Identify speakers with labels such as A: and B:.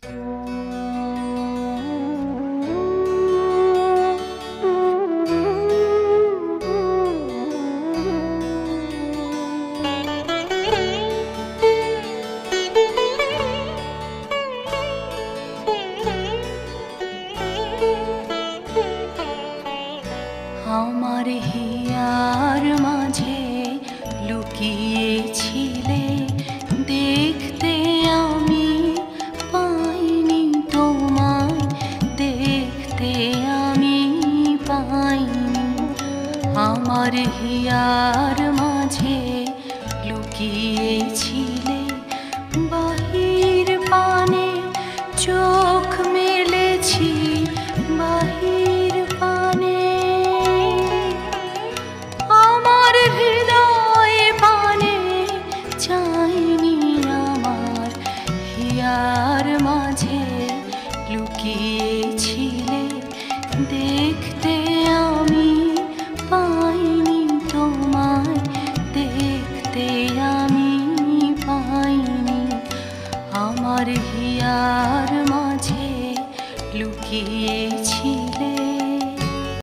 A: আমার হিয়ার মাঝে লুকিয়েছিলে, দেখতে আমি পাইনি তোমায়, দেখতে আমি পাইনি। আমার হিয়ার মাঝে লুকিয়েছিলে, বাহির পানে চোখ মেলেছি, বাহির পানে আমার হৃদয় পানে চাইনি। আমার হিয়ার মাঝে লুকিয়েছিলে, দেখতে আমি পাইনি তোমায়, দেখতে আমি পাইনি। আমার হিয়ার মাঝে লুকিয়েছিলে।